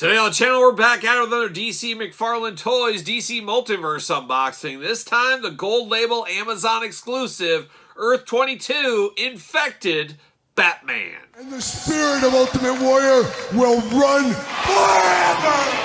Today on the channel, we're back at it with another DC Mcfarlane Toys DC Multiverse unboxing. This time, the gold label Amazon exclusive Earth 22 Infected Batman. And the spirit of Ultimate Warrior will run forever!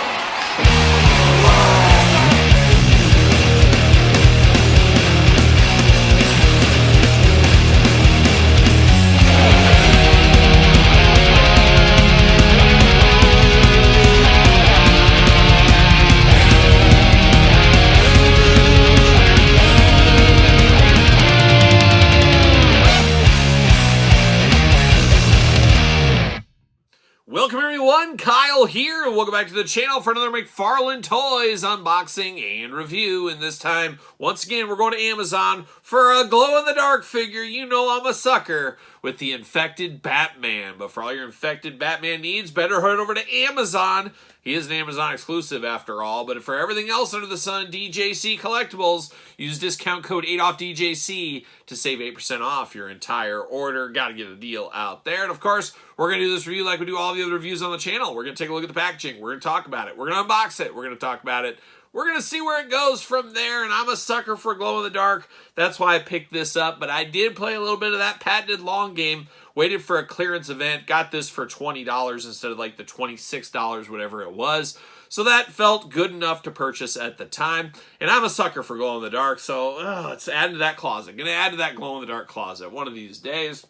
Welcome everyone, Kyle here, and welcome back to the channel for another Mcfarlane Toys unboxing and review. And this time, once again, we're going to Amazon for a glow-in-the-dark figure. You know I'm a sucker with the Infected Batman. But for all your Infected Batman needs, better head over to Amazon. He is an Amazon exclusive after all, but for everything else under the sun, DJC Collectibles, use discount code 8OFFDJC to save 8% off your entire order. Got to get a deal out there. And of course, we're going to do this review like we do all the other reviews on the channel. We're going to take a look at the packaging. We're going to talk about it. We're going to unbox it. We're going to talk about it. We're going to see where it goes from there, and I'm a sucker for glow-in-the-dark. That's why I picked this up, but I did play a little bit of that patented long game, waited for a clearance event, got this for $20 instead of like the $26, whatever it was. So that felt good enough to purchase at the time, and I'm a sucker for glow-in-the-dark, so let's add to that closet. Going to add to that glow-in-the-dark closet one of these days.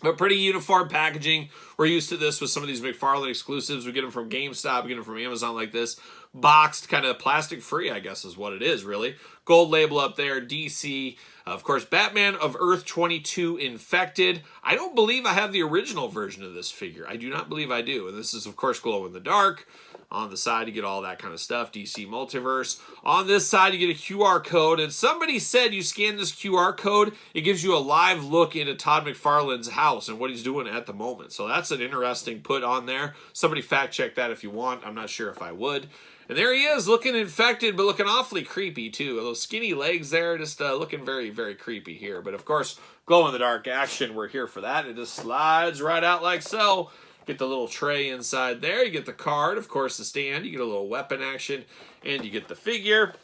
But pretty uniform packaging. We're used to this with some of these Mcfarlane exclusives. We get them from GameStop, we get them from Amazon like this. Boxed, kind of plastic-free, I guess is what it is, really. Gold label up there, DC. Of course, Batman of Earth 22 Infected. I don't believe I have the original version of this figure. I do not believe I do. And this is, of course, glow-in-the-dark. On the side, you get all that kind of stuff, DC Multiverse. On this side, you get a QR code. And somebody said you scan this QR code, it gives you a live look into Todd McFarlane's house and what he's doing at the moment. So that's an interesting put on there. Somebody fact check that if you want. I'm not sure if I would. And there he is, looking infected, but looking awfully creepy, too. Those skinny legs there, just looking very, very creepy here. But, of course, glow-in-the-dark action, we're here for that. It just slides right out like so. Get the little tray inside there. You get the card, of course, the stand. You get a little weapon action, and you get the figure.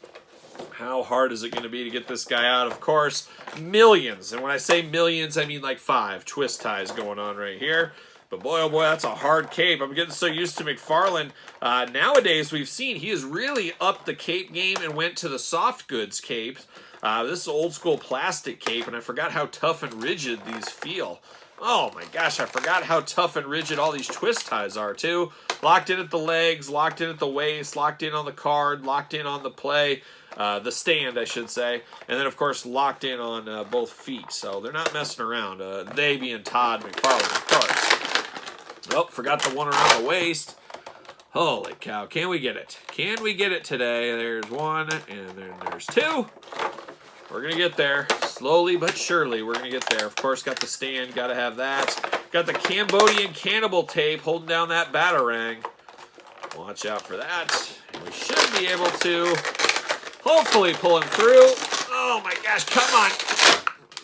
How hard is it going to be to get this guy out? Of course, millions. And when I say millions, I mean like 5 twist ties going on right here. But boy, oh boy, that's a hard cape. I'm getting so used to McFarlane. Nowadays, we've seen he has really upped the cape game and went to the soft goods capes. This is old school plastic cape, and I forgot how tough and rigid these feel. Oh my gosh, I forgot how tough and rigid all these twist ties are too. Locked in at the legs, locked in at the waist, locked in on the card, locked in on the play, the stand I should say, and then of course locked in on both feet. So they're not messing around. They being Todd McFarlane, of course. Oh, forgot the one around the waist. Holy cow, can we get it? Can we get it today? There's one, and then there's two. We're going to get there. Slowly but surely, we're going to get there. Of course, got the stand. Got to have that. Got the Cambodian cannibal tape holding down that batarang. Watch out for that. And we should be able to hopefully pull him through. Oh my gosh, come on.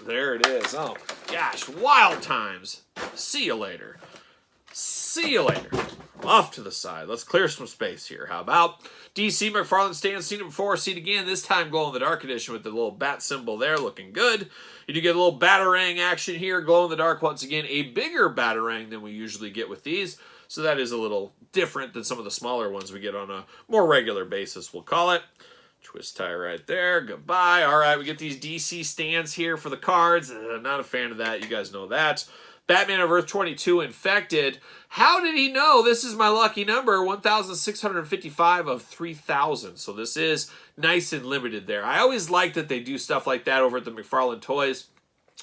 There it is. Oh gosh, wild times. See you later. See you later. Off to the side. Let's clear some space here. How about DC Mcfarlane stand? Seen it before, see it again. This time glow-in-the-dark edition with the little bat symbol there, looking good. You do get a little batarang action here. Glow-in-the-dark, once again, a bigger batarang than we usually get with these. So that is a little different than some of the smaller ones we get on a more regular basis, we'll call it. Twist tie right there. Goodbye. All right, we get these DC stands here for the cards. Not a fan of that. You guys know that. Batman of Earth 22 Infected. How did he know this is my lucky number? 1,655 of 3,000. So this is nice and limited there. I always like that they do stuff like that over at the Mcfarlane Toys.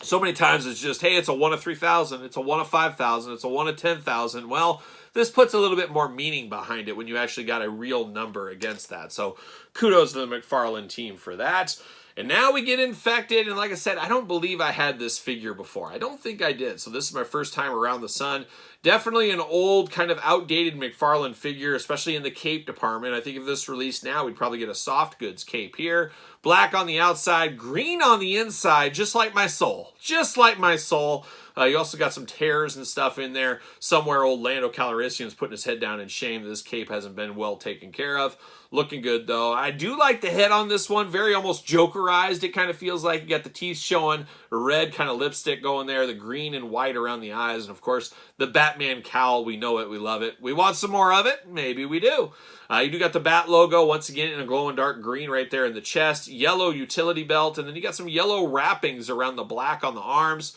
So many times it's just, hey, it's a 1 of 3,000. It's a 1 of 5,000. It's a 1 of 10,000. Well, this puts a little bit more meaning behind it when you actually got a real number against that. So kudos to the Mcfarlane team for that. And now we get infected, and like I said, I don't believe I had this figure before. I don't think I did, so this is my first time around the sun Definitely an old, kind of outdated Mcfarlane figure, especially in the cape department. I think if this released now, we'd probably get a soft goods cape here. Black on the outside, green on the inside, just like my soul. Just like my soul. You also got some tears and stuff in there. Somewhere old Lando Calrissian's putting his head down in shame that this cape hasn't been well taken care of. Looking good, though. I do like the head on this one. Very almost Jokerized, it kind of feels like. You got the teeth showing, red kind of lipstick going there, the green and white around the eyes, and, of course, the Batman cowl. We know it. We love it. We want some more of it? Maybe we do. You do got the Bat logo, once again, in a glowing dark green right there in the chest. Yellow utility belt, and then you got some yellow wrappings around the black on the arms.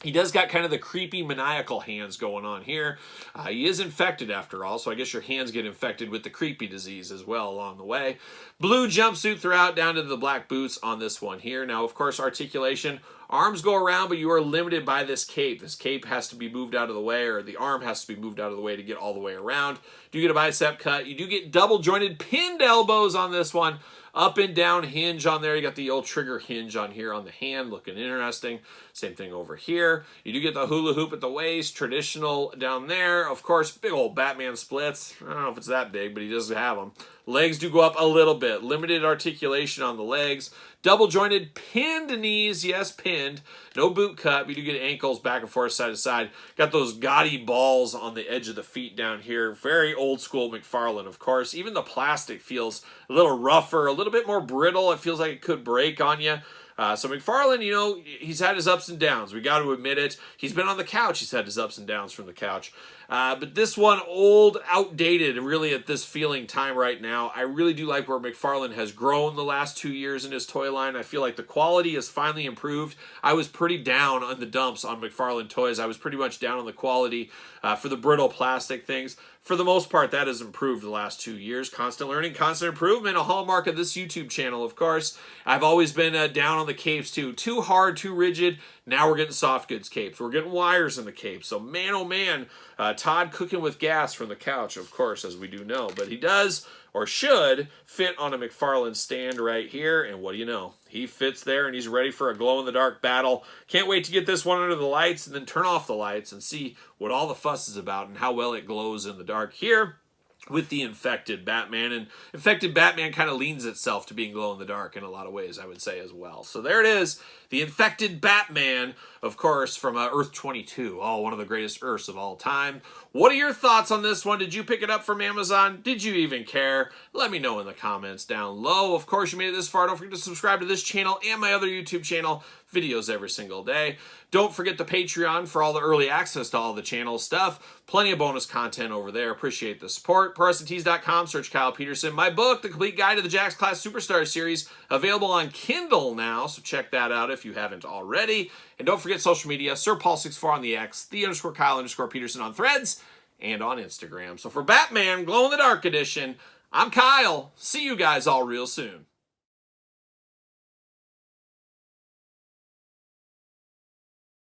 He does got kind of the creepy maniacal hands going on here. He is infected after all, so I guess your hands get infected with the creepy disease as well along the way. Blue jumpsuit throughout down to the black boots on this one here. Now, of course, articulation. Arms go around, but you are limited by this cape. This cape has to be moved out of the way, or the arm has to be moved out of the way to get all the way around. You do get a bicep cut. You do get double jointed pinned elbows on this one. Up and down hinge on there. You got the old trigger hinge on here on the hand, looking interesting. Same thing over here. You do get the hula hoop at the waist, traditional down there. Of course, big old Batman splits. I don't know if it's that big, but he does have them. Legs do go up a little bit. Limited articulation on the legs. Double jointed pinned knees. Yes, pinned. No boot cut. We do get ankles back and forth, side to side. Got those gaudy balls on the edge of the feet down here. Very old school Mcfarlane, of course. Even the plastic feels a little rougher, a little bit more brittle. It feels like it could break on you. So Mcfarlane, you know, he's had his ups and downs. We got to admit it. He's been on the couch. He's had his ups and downs from the couch. But this one, old, outdated, and really at this feeling time right now, I really do like where Mcfarlane has grown the last 2 years in his toy line. I feel like the quality has finally improved. I was pretty down on the dumps on Mcfarlane toys. I was pretty much down on the quality for the brittle plastic things. For the most part, that has improved the last 2 years. Constant learning, constant improvement, a hallmark of this YouTube channel, of course. I've always been down on the capes, too. Too hard, too rigid. Now we're getting soft goods capes. We're getting wires in the capes. So, man, oh, man, Todd cooking with gas from the couch, of course, as we do know. But he does, or should, fit on a Mcfarlane stand right here. And what do you know? He fits there, and he's ready for a glow-in-the-dark battle. Can't wait to get this one under the lights and then turn off the lights and see what all the fuss is about and how well it glows in the dark here with the infected Batman. And infected Batman kind of leans itself to being glow-in-the-dark in a lot of ways, I would say, as well. So there it is, the infected Batman, of course, from Earth 22. Oh, one of the greatest Earths of all time. What are your thoughts on this one? Did you pick it up from Amazon? Did you even care? Let me know in the comments down low. Of course, you made it this far. Don't forget to subscribe to this channel and my other YouTube channel. Videos every single day. Don't forget the Patreon for all the early access to all the channel stuff. Plenty of bonus content over there. Appreciate the support. ProWrestlingTees.com. Search Kyle Peterson. My book, The Complete Guide to the Jakks Class Superstar Series, available on Kindle now, so check that out if you haven't already. And don't forget social media, SirPaul64 on the X, _Kyle_Peterson on Threads, and on Instagram. So for Batman Glow in the Dark Edition, I'm Kyle. See you guys all real soon.